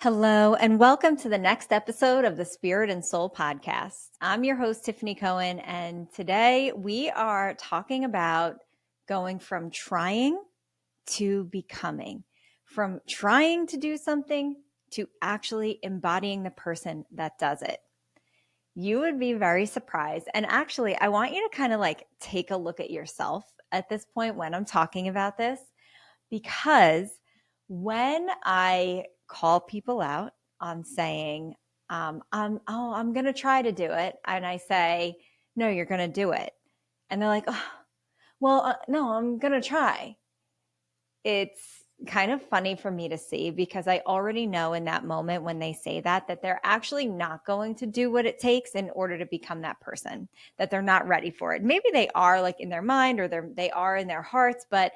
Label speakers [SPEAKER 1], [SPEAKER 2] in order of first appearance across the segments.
[SPEAKER 1] Hello, and welcome to the next episode of the Spirit and Soul Podcast. I'm your host, Tiffany Cohen, and today we are talking about going from trying to becoming, from trying to do something to actually embodying the person that does it. You would be very surprised. And actually, I want you to kind of like take a look at yourself at this point when I'm talking about this, because when I call people out on saying, I'm going to try to do it. And I say, no, you're going to do it. And they're like, no, I'm going to try. It's kind of funny for me to see because I already know in that moment when they say that they're actually not going to do what it takes in order to become that person, that they're not ready for it. Maybe they are like in their mind or they are in their hearts, but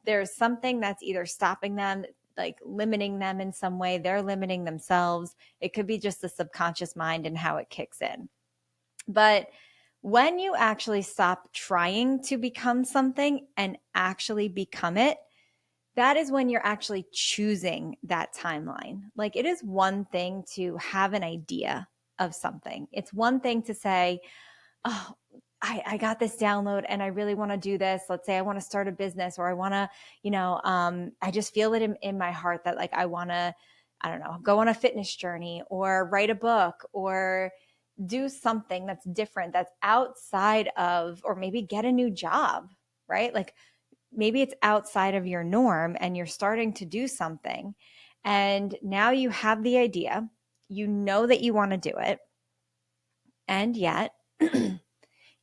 [SPEAKER 1] there's something that's either stopping them, like limiting them in some way. They're limiting themselves. It could be just the subconscious mind and how it kicks in. But when you actually stop trying to become something and actually become it, that is when you're actually choosing that timeline. Like it is one thing to have an idea of something. It's one thing to say, oh, I got this download and I really want to do this. Let's say I want to start a business or I want to, I just feel it in my heart that like I want to, I don't know, go on a fitness journey or write a book or do something that's different, that's outside of, or maybe get a new job, right? Like maybe it's outside of your norm and you're starting to do something. And now you have the idea, you know that you want to do it. And yet,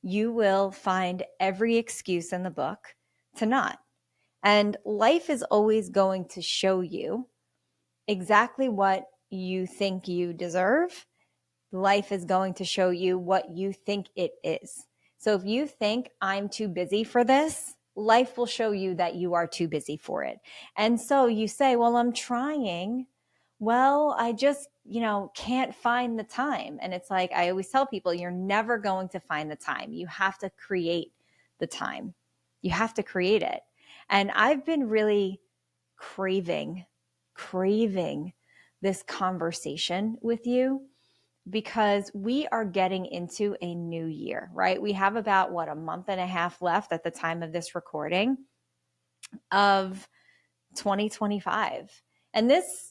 [SPEAKER 1] you will find every excuse in the book to not. And life is always going to show you exactly what you think you deserve. Life is going to show you what you think it is. So if you think I'm too busy for this, life will show you that you are too busy for it. And so you say, well, I'm trying. Well, I just, can't find the time. And it's like, I always tell people, you're never going to find the time. You have to create the time. You have to create it. And I've been really craving this conversation with you because we are getting into a new year, right? We have about a month and a half left at the time of this recording of 2025. And this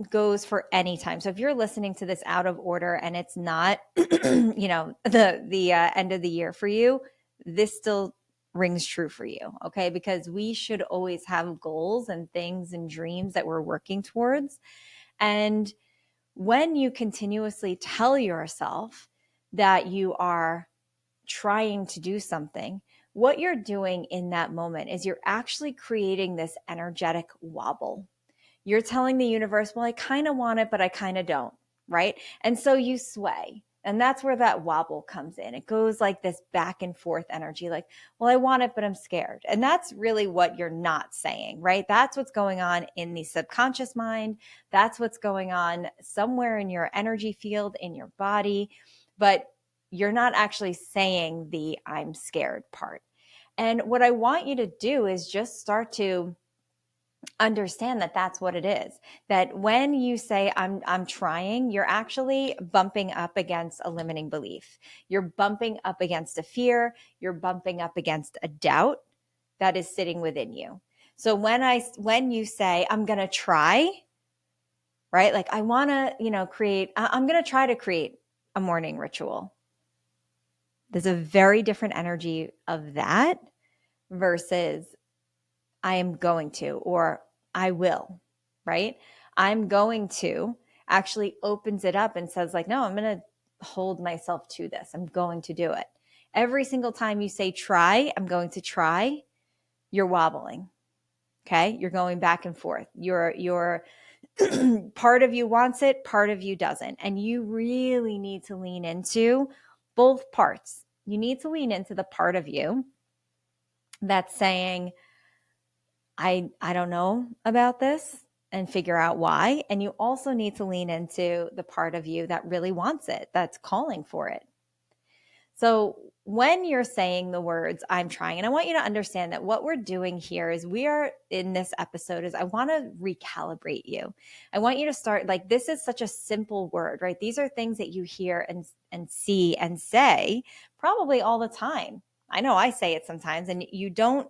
[SPEAKER 1] goes for any time. So if you're listening to this out of order and it's not, the end of the year for you, this still rings true for you. Okay. Because we should always have goals and things and dreams that we're working towards. And when you continuously tell yourself that you are trying to do something, what you're doing in that moment is you're actually creating this energetic wobble. You're telling the universe, well, I kind of want it, but I kind of don't, right? And so you sway. And that's where that wobble comes in. It goes like this back and forth energy, like, well, I want it, but I'm scared. And that's really what you're not saying, right? That's what's going on in the subconscious mind. That's what's going on somewhere in your energy field, in your body. But you're not actually saying the I'm scared part. And what I want you to do is just start to understand that that's what it is. That when you say I'm trying, you're actually bumping up against a limiting belief. You're bumping up against a fear, you're bumping up against a doubt that is sitting within you. So when you say I'm going to try, right? Like I want to, I'm going to try to create a morning ritual. There's a very different energy of that versus I am going to, or I will, right? I'm going to actually opens it up and says like, no, I'm going to hold myself to this. I'm going to do it. Every single time you say try, I'm going to try, you're wobbling. Okay. You're going back and forth. You're part of you wants it, part of you doesn't. And you really need to lean into both parts. You need to lean into the part of you that's saying, I don't know about this and figure out why. And you also need to lean into the part of you that really wants it, that's calling for it. So when you're saying the words, I'm trying, and I want you to understand that what we're doing here is we are in this episode is I want to recalibrate you. I want you to start like, this is such a simple word, right? These are things that you hear and see and say probably all the time. I know I say it sometimes and you don't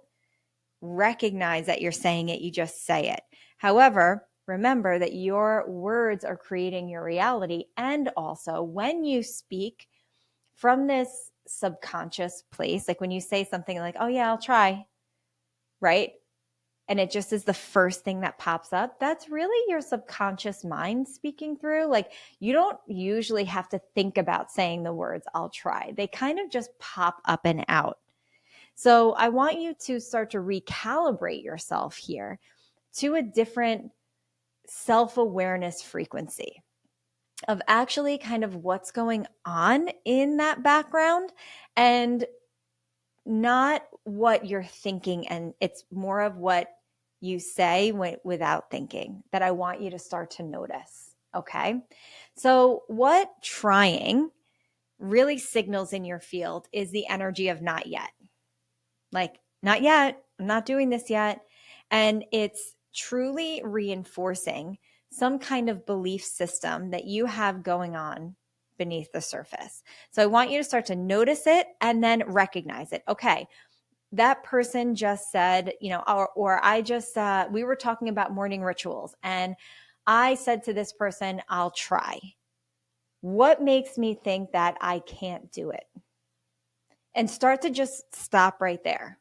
[SPEAKER 1] recognize that you're saying it, you just say it. However, remember that your words are creating your reality. And also, when you speak from this subconscious place, like when you say something like, oh, yeah, I'll try, right? And it just is the first thing that pops up. That's really your subconscious mind speaking through. Like, you don't usually have to think about saying the words, I'll try. They kind of just pop up and out. So I want you to start to recalibrate yourself here to a different self-awareness frequency of actually kind of what's going on in that background and not what you're thinking. And it's more of what you say without thinking that I want you to start to notice. Okay. So what trying really signals in your field is the energy of not yet. Like, not yet, I'm not doing this yet. And it's truly reinforcing some kind of belief system that you have going on beneath the surface. So I want you to start to notice it and then recognize it. Okay, that person just said, or I just, we were talking about morning rituals and I said to this person, I'll try. What makes me think that I can't do it? And start to just stop right there.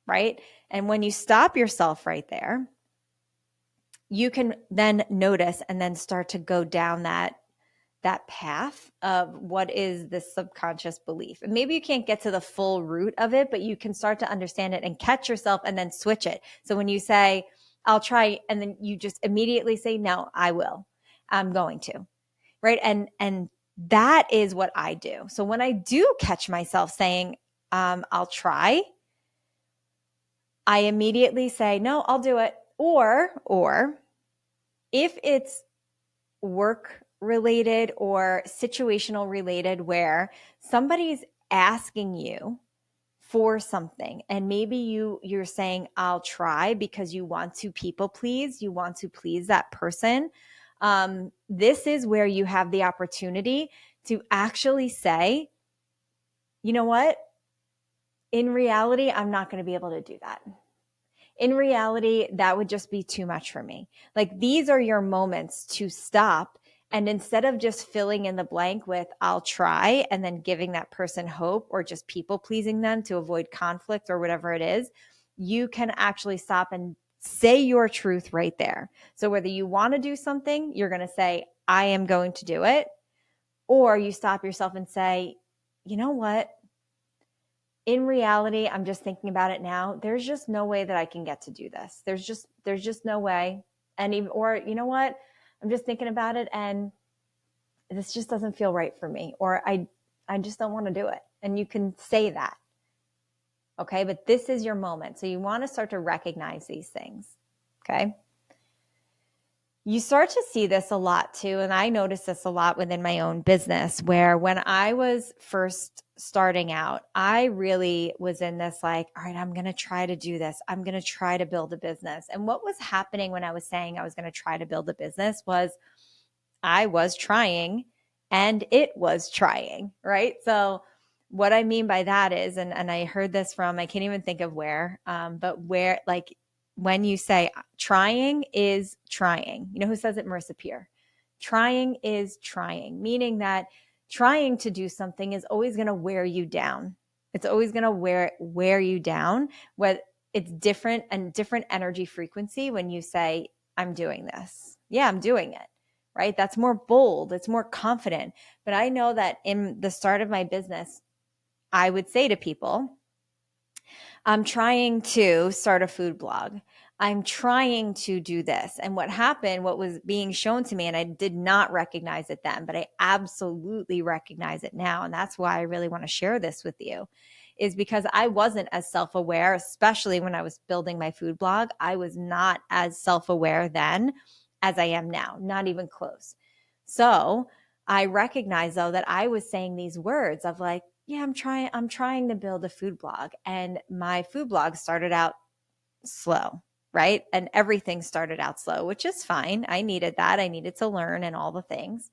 [SPEAKER 1] Right? And when you stop yourself right there, you can then notice and then start to go down that path of what is this subconscious belief. And maybe you can't get to the full root of it, but you can start to understand it and catch yourself and then switch it. So when you say, I'll try, and then you just immediately say, no, I will. I'm going to. Right? And that is what I do. So when I do catch myself saying, I'll try, I immediately say, no, I'll do it. Or if it's work related or situational related where somebody's asking you for something and maybe you're saying, I'll try because you want to people please, you want to please that person. This is where you have the opportunity to actually say, you know what? In reality, I'm not going to be able to do that. In reality, that would just be too much for me. Like, these are your moments to stop. And instead of just filling in the blank with, I'll try, and then giving that person hope or just people pleasing them to avoid conflict or whatever it is, you can actually stop and say your truth right there. So whether you want to do something, you're going to say, I am going to do it. Or you stop yourself and say, you know what? In reality, I'm just thinking about it now. There's just no way that I can get to do this. There's just no way. And even, or you know what? I'm just thinking about it and this just doesn't feel right for me. Or I just don't want to do it. And you can say that. Okay. But this is your moment. So you want to start to recognize these things. Okay. You start to see this a lot too. And I noticed this a lot within my own business where when I was first starting out, I really was in this like, all right, I'm going to try to do this. I'm going to try to build a business. And what was happening when I was saying I was going to try to build a business was I was trying and it was trying, right? So what I mean by that is, and I heard this from, I can't even think of where, but where, like, when you say trying is trying, you know who says it? Marissa Peer. Trying is trying, meaning that trying to do something is always going to wear you down. It's always going to wear you down. What it's different and different energy frequency when you say, I'm doing this. Yeah, I'm doing it. Right? That's more bold. It's more confident. But I know that in the start of my business, I would say to people, I'm trying to start a food blog. I'm trying to do this. And what happened, what was being shown to me, and I did not recognize it then, but I absolutely recognize it now. And that's why I really want to share this with you, is because I wasn't as self-aware, especially when I was building my food blog. I was not as self-aware then as I am now, not even close. So I recognize though that I was saying these words of like, Yeah, I'm trying to build a food blog, and my food blog started out slow, right? And everything started out slow, which is fine. I needed that. I needed to learn and all the things.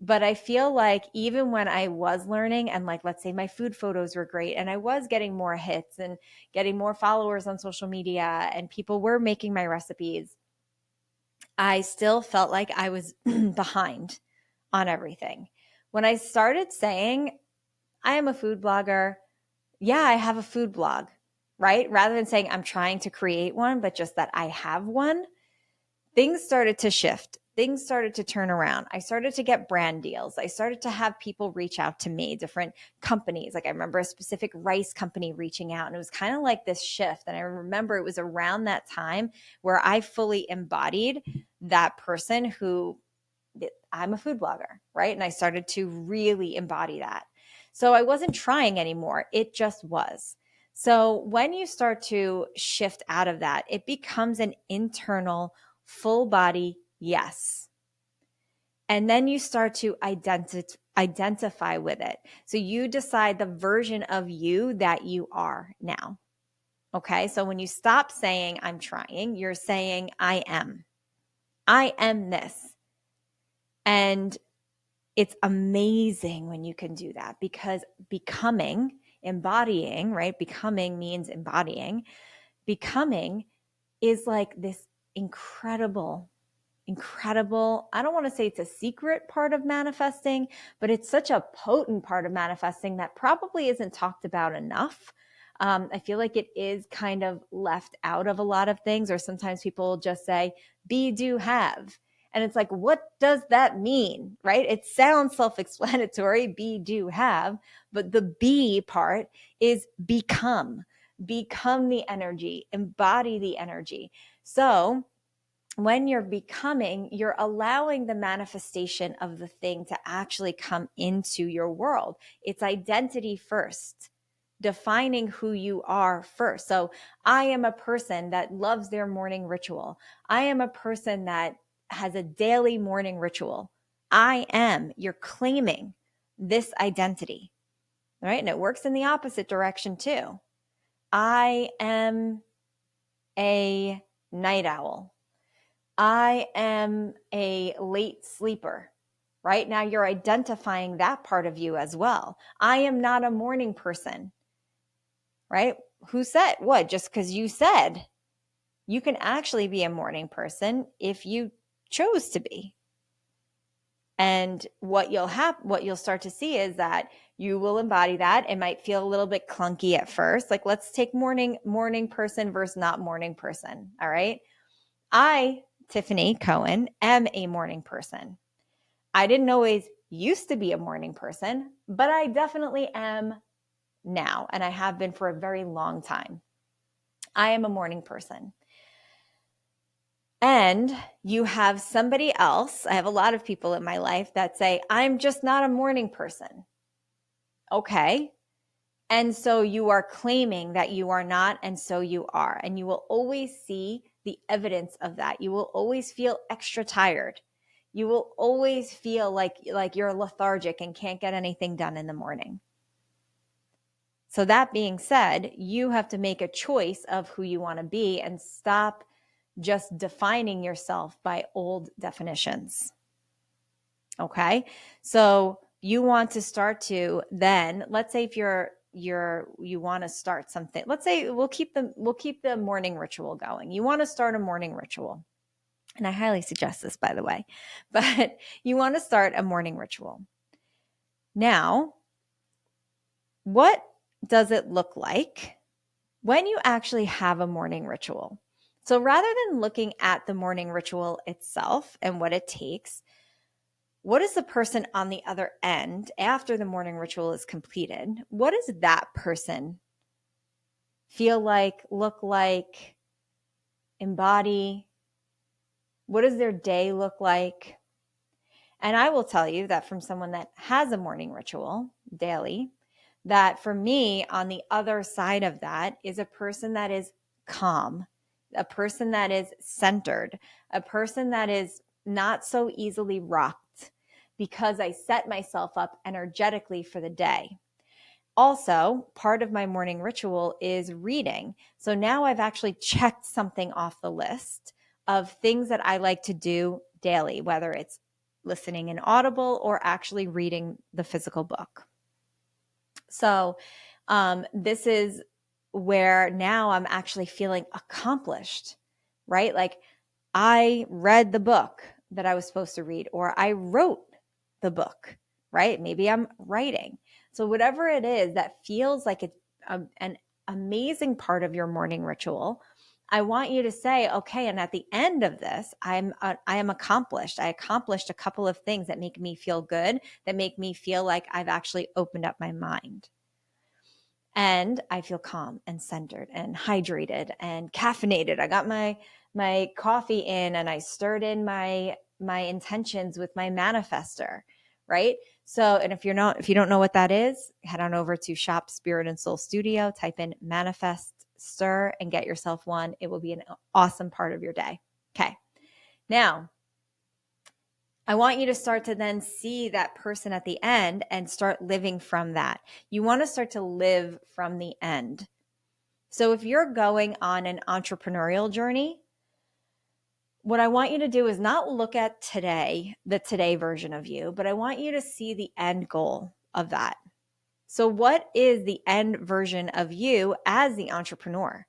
[SPEAKER 1] But I feel like even when I was learning and like, let's say my food photos were great and I was getting more hits and getting more followers on social media and people were making my recipes, I still felt like I was behind on everything. When I started saying, I am a food blogger, yeah, I have a food blog, right? Rather than saying I'm trying to create one, but just that I have one, things started to shift. Things started to turn around. I started to get brand deals. I started to have people reach out to me, different companies. Like I remember a specific rice company reaching out, and it was kind of like this shift. And I remember it was around that time where I fully embodied that person who I'm a food blogger, right? And I started to really embody that. So I wasn't trying anymore. It just was. So when you start to shift out of that, it becomes an internal, full body yes. And then you start to identify with it. So you decide the version of you that you are now. Okay. So when you stop saying I'm trying, you're saying I am. I am this. And it's amazing when you can do that, because becoming, embodying, right? Becoming means embodying. Becoming is like this incredible, I don't want to say it's a secret part of manifesting, but it's such a potent part of manifesting that probably isn't talked about enough. I feel like it is kind of left out of a lot of things, or sometimes people just say, be, do, have. And it's like, what does that mean, right? It sounds self-explanatory, be, do, have, but the be part is become the energy, embody the energy. So when you're becoming, you're allowing the manifestation of the thing to actually come into your world. It's identity first, defining who you are first. So I am a person that loves their morning ritual. I am a person that has a daily morning ritual. You're claiming this identity, right? And it works in the opposite direction too. I am a night owl. I am a late sleeper. Right now, you're identifying that part of you as well. I am not a morning person, right? Who said what? Just because you said, you can actually be a morning person if you chose to be. And what you'll start to see is that you will embody that. It might feel a little bit clunky at first. Like, let's take morning person versus not morning person. All right. I, Tiffany Cohen, am a morning person. I didn't always used to be a morning person, but I definitely am now, and I have been for a very long time. I am a morning person. And you have somebody else, I have a lot of people in my life that say, I'm just not a morning person. Okay. And so you are claiming that you are not, and so you are. And you will always see the evidence of that. You will always feel extra tired. You will always feel like you're lethargic and can't get anything done in the morning. So that being said, you have to make a choice of who you want to be and stop just defining yourself by old definitions. Okay? So you want to start to then, let's say if you want to start something. Let's say we'll keep the morning ritual going. You want to start a morning ritual. And I highly suggest this, by the way. But you want to start a morning ritual. Now, what does it look like when you actually have a morning ritual? So rather than looking at the morning ritual itself and what it takes, what is the person on the other end after the morning ritual is completed? What does that person feel like, look like, embody? What does their day look like? And I will tell you that from someone that has a morning ritual daily, that for me, on the other side of that is a person that is calm, a person that is centered, a person that is not so easily rocked, because I set myself up energetically for the day. Also, part of my morning ritual is reading. So now I've actually checked something off the list of things that I like to do daily, whether it's listening in Audible or actually reading the physical book. So this is where now I'm actually feeling accomplished, right? Like I read the book that I was supposed to read, or I wrote the book, right? Maybe I'm writing. So whatever it is that feels like it's an amazing part of your morning ritual, I want you to say, okay, and at the end of this, I am accomplished. I accomplished a couple of things that make me feel good, that make me feel like I've actually opened up my mind. And I feel calm and centered and hydrated and caffeinated. I got my coffee in and I stirred in my intentions with my manifester, right? So, and if you don't know what that is, head on over to Shop Spirit and Soul Studio, type in manifest stir and get yourself one. It will be an awesome part of your day. Okay. Now, I want you to start to then see that person at the end and start living from that. You want to start to live from the end. So if you're going on an entrepreneurial journey, what I want you to do is not look at today, the today version of you, but I want you to see the end goal of that. So what is the end version of you as the entrepreneur?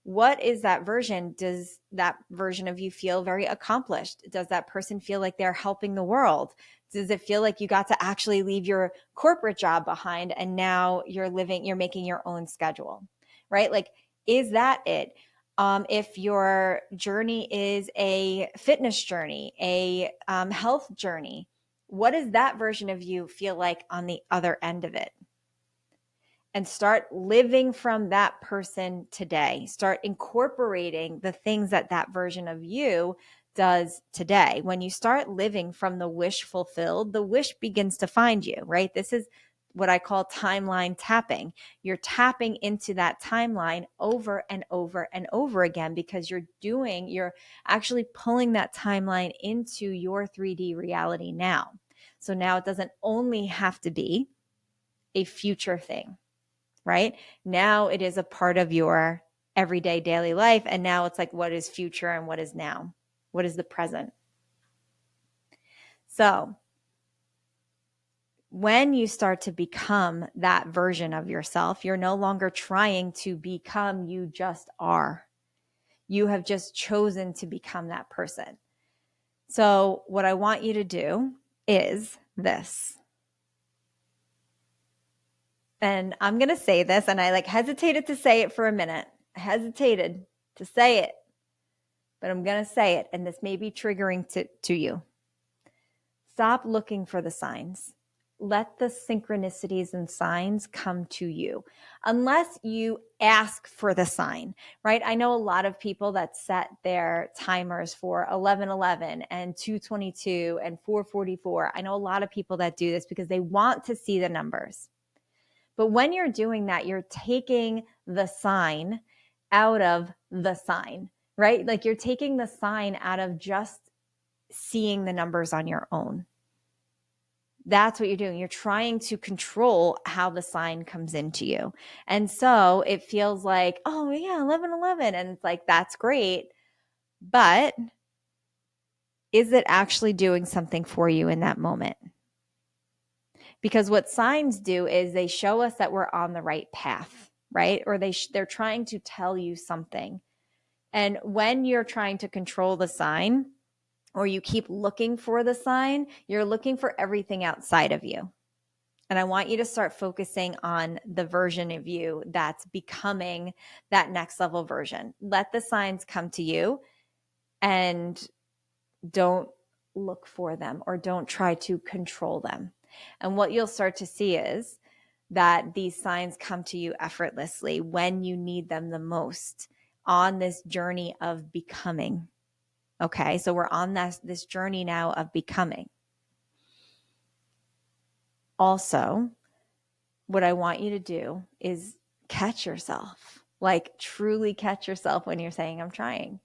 [SPEAKER 1] What is that version? Does that version of you feel very accomplished? Does that person feel like they're helping the world? Does it feel like you got to actually leave your corporate job behind and now you're making your own schedule, right? Like, is that it? If your journey is a fitness journey, a health journey, what does that version of you feel like on the other end of it? And start living from that person today. Start incorporating the things that that version of you does today. When you start living from the wish fulfilled, the wish begins to find you, right? This is what I call timeline tapping. You're tapping into that timeline over and over and over again because you're actually pulling that timeline into your 3D reality now. So now it doesn't only have to be a future thing, right? Now it is a part of your everyday daily life. And now it's like, what is future and what is now? What is the present? So when you start to become that version of yourself, you're no longer trying to become, you just are. You have just chosen to become that person. So what I want you to do is this. And I'm going to say this, and I hesitated to say it for a minute. I hesitated to say it, but I'm going to say it, and this may be triggering to you. Stop looking for the signs. Let the synchronicities and signs come to you, unless you ask for the sign, right? I know a lot of people that set their timers for 11:11 and 2:22 and 4:44. I know a lot of people that do this because they want to see the numbers. But when you're doing that, you're taking the sign out of the sign, right? Like you're taking the sign out of just seeing the numbers on your own. That's what you're doing. You're trying to control how the sign comes into you. And so it feels like, oh yeah, 11:11. And it's like, that's great. But is it actually doing something for you in that moment? Because what signs do is they show us that we're on the right path, right? Or they're trying to tell you something. And when you're trying to control the sign, or you keep looking for the sign, you're looking for everything outside of you. And I want you to start focusing on the version of you that's becoming that next level version. Let the signs come to you and don't look for them or don't try to control them. And what you'll start to see is that these signs come to you effortlessly when you need them the most on this journey of becoming. Okay, so we're on this journey now of becoming. Also, what I want you to do is catch yourself, like truly catch yourself when you're saying, I'm trying.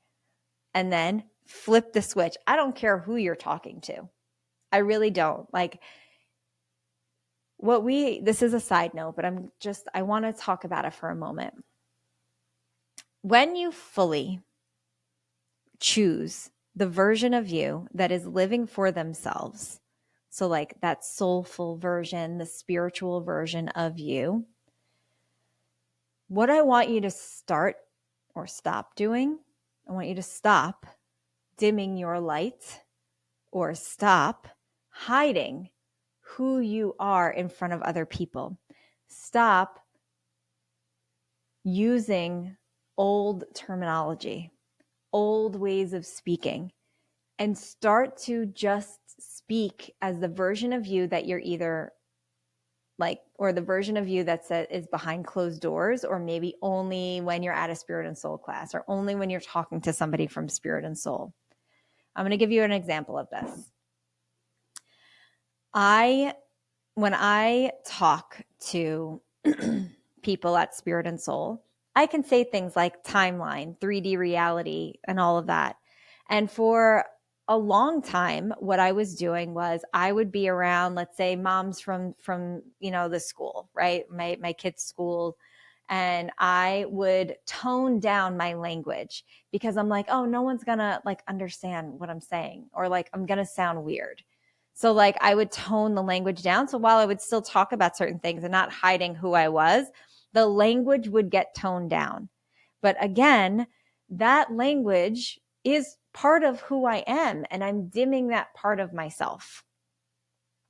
[SPEAKER 1] And then flip the switch. I don't care who you're talking to. I really don't. Like, this is a side note, but I want to talk about it for a moment. When you fully choose the version of you that is living for themselves, so like that soulful version, the spiritual version of you, what I want you to start or stop doing, I want you to stop dimming your light or stop hiding who you are in front of other people. Stop using old terminology, old ways of speaking, and start to just speak as the version of you that you're either like, or the version of you is behind closed doors, or maybe only when you're at a spirit and soul class, or only when you're talking to somebody from spirit and soul. I'm going to give you an example of this. When I talk to people at Spirit and Soul, I can say things like timeline, 3D reality, and all of that. And for a long time, what I was doing was I would be around, let's say, moms from the school, right? My kids' school. And I would tone down my language because I'm like, oh, no one's gonna like understand what I'm saying, or like I'm gonna sound weird. So like I would tone the language down. So while I would still talk about certain things and not hiding who I was, the language would get toned down. But again, that language is part of who I am, and I'm dimming that part of myself.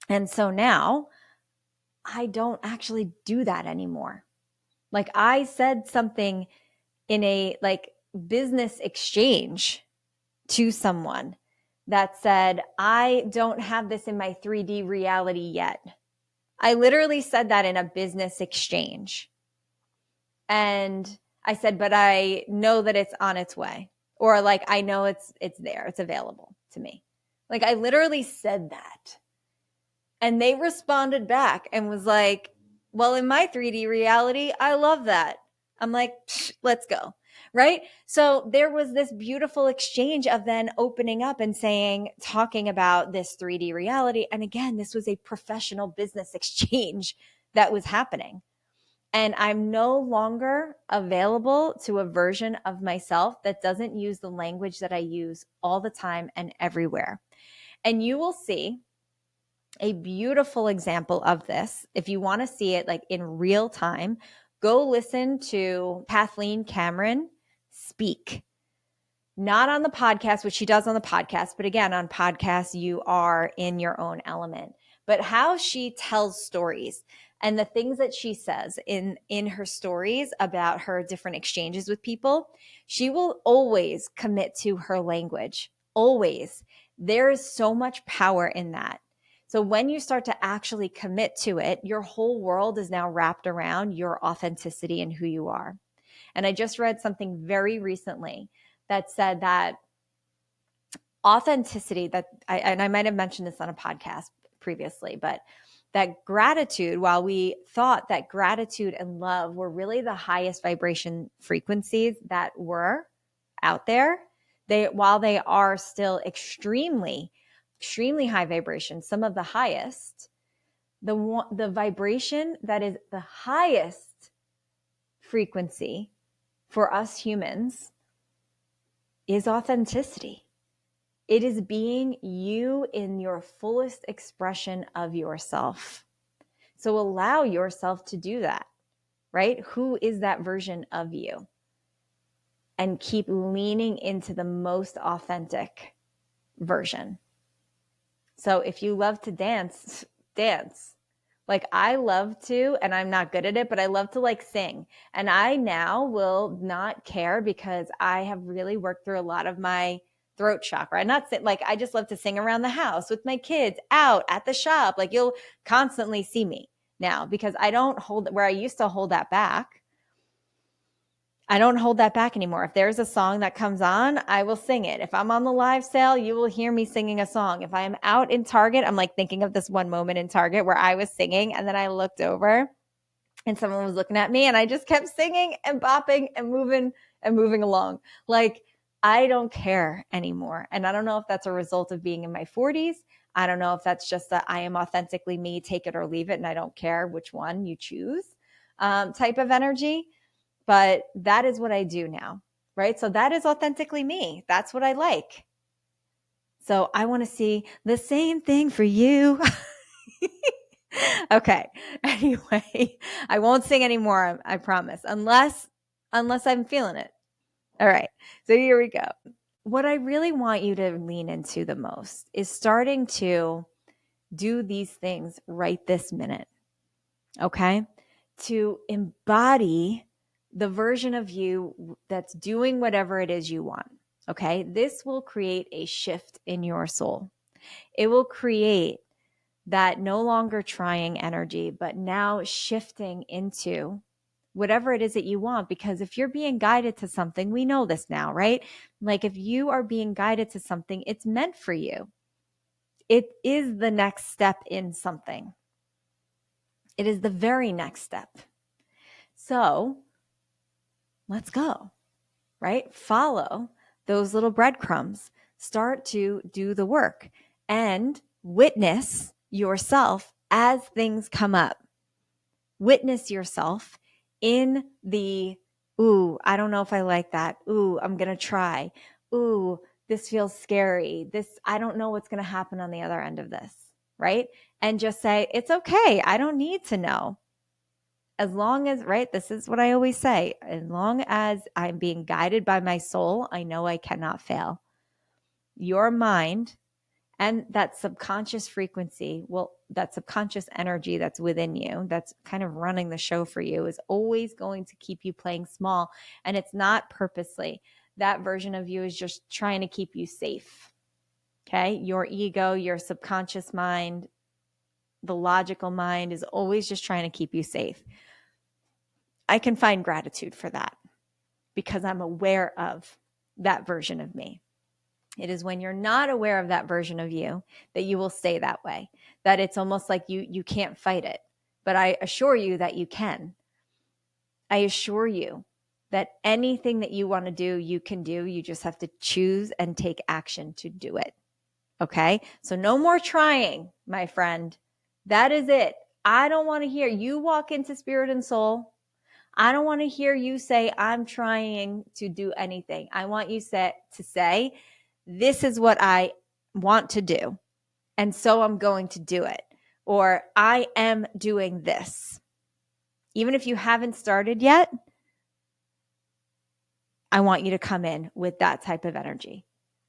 [SPEAKER 1] And so now I don't actually do that anymore. Like I said something in a like business exchange to someone that said, I don't have this in my 3D reality yet. I literally said that in a business exchange. And I said, but I know that it's on its way. Or like, I know it's there, it's available to me. Like I literally said that. And they responded back and was like, well, in my 3D reality, I love that. I'm like, let's go. Right. So there was this beautiful exchange of then opening up and talking about this 3D reality. And again, this was a professional business exchange that was happening. And I'm no longer available to a version of myself that doesn't use the language that I use all the time and everywhere. And you will see a beautiful example of this. If you want to see it like in real time, go listen to Kathleen Cameron speak. Not on the podcast, which she does on the podcast, but again, on podcasts, you are in your own element. But how she tells stories and the things that she says in her stories about her different exchanges with people, she will always commit to her language. Always. There is so much power in that. So when you start to actually commit to it, your whole world is now wrapped around your authenticity and who you are. And I just read something very recently that said that authenticity, and I might have mentioned this on a podcast previously, but that gratitude, while we thought that gratitude and love were really the highest vibration frequencies that were out there, while they are still extremely high vibration, some of the highest, the vibration that is the highest frequency for us humans is authenticity. It is being you in your fullest expression of yourself. So allow yourself to do that, right? Who is that version of you? And keep leaning into the most authentic version. So if you love to dance, dance. Like I love to, and I'm not good at it, but I love to like sing. And I now will not care because I have really worked through a lot of my throat chakra. I'm not like, I just love to sing around the house with my kids, out at the shop. Like you'll constantly see me now because I don't hold where I used to hold that back. I don't hold that back anymore. If there's a song that comes on, I will sing it. If I'm on the live sale, you will hear me singing a song. If I am out in Target, I'm like thinking of this one moment in Target where I was singing and then I looked over and someone was looking at me and I just kept singing and bopping and moving along. Like I don't care anymore. And I don't know if that's a result of being in my 40s. I don't know if that's just that I am authentically me, take it or leave it, and I don't care which one you choose type of energy. But that is what I do now, right? So that is authentically me. That's what I like. So I want to see the same thing for you. Okay. Anyway, I won't sing anymore, I promise, unless I'm feeling it. All right. So here we go. What I really want you to lean into the most is starting to do these things right this minute. Okay? To embody the version of you that's doing whatever it is you want. Okay? This will create a shift in your soul. It will create that no longer trying energy, but now shifting into whatever it is that you want. Because if you're being guided to something, we know this now, right? Like if you are being guided to something, it's meant for you. It is the next step in something. It is the very next step. So let's go, right? Follow those little breadcrumbs. Start to do the work and witness yourself as things come up. Witness yourself in the, ooh, I don't know if I like that. Ooh, I'm going to try. Ooh, this feels scary. I don't know what's going to happen on the other end of this, right? And just say, it's okay. I don't need to know. As long as, right, this is what I always say, as long as I'm being guided by my soul, I know I cannot fail. Your mind and that subconscious frequency, that subconscious energy that's within you, that's kind of running the show for you, is always going to keep you playing small. And it's not purposely. That version of you is just trying to keep you safe. Okay. Your ego, your subconscious mind, the logical mind is always just trying to keep you safe. I can find gratitude for that because I'm aware of that version of me. It is when you're not aware of that version of you that you will stay that way, that it's almost like you can't fight it. But I assure you that you can. I assure you that anything that you want to do, you can do. You just have to choose and take action to do it. Okay? So no more trying, my friend. That is it. I don't want to hear you walk into spirit and soul. I don't want to hear you say, I'm trying to do anything. I want you to say, this is what I want to do. And so I'm going to do it. Or I am doing this. Even if you haven't started yet, I want you to come in with that type of energy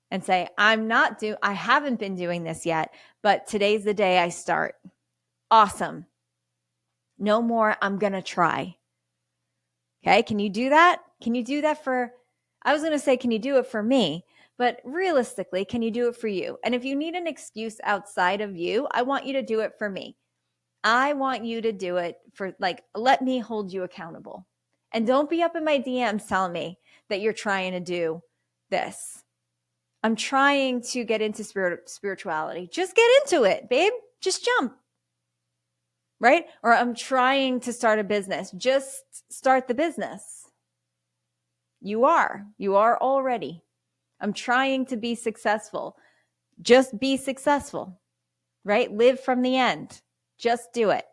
[SPEAKER 1] and say, I haven't been doing this yet, but today's the day I start. Awesome. No more, I'm going to try. Okay. Can you do that? Can you do that I was going to say, can you do it for me? But realistically, can you do it for you? And if you need an excuse outside of you, I want you to do it for me. I want you to do it for let me hold you accountable. And don't be up in my DMs telling me that you're trying to do this. I'm trying to get into spirituality. Just get into it, babe. Just jump. Right? Or I'm trying to start a business. Just start the business. You are already. I'm trying to be successful. Just be successful, right? Live from the end. Just do it.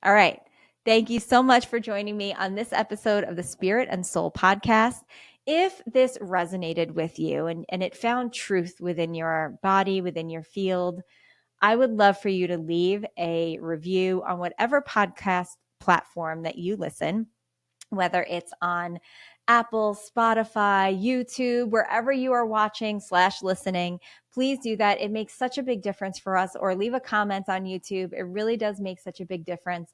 [SPEAKER 1] All right. Thank you so much for joining me on this episode of the Spirit and Soul podcast. If this resonated with you and it found truth within your body, within your field, I would love for you to leave a review on whatever podcast platform that you listen, whether it's on Apple, Spotify, YouTube, wherever you are watching / listening. Please do that. It makes such a big difference for us. Or leave a comment on YouTube. It really does make such a big difference.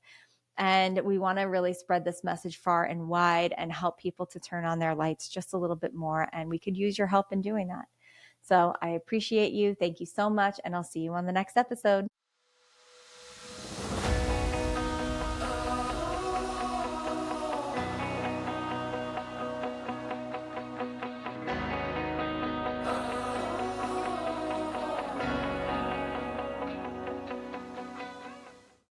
[SPEAKER 1] And we want to really spread this message far and wide and help people to turn on their lights just a little bit more. And we could use your help in doing that. So I appreciate you. Thank you so much. And I'll see you on the next episode.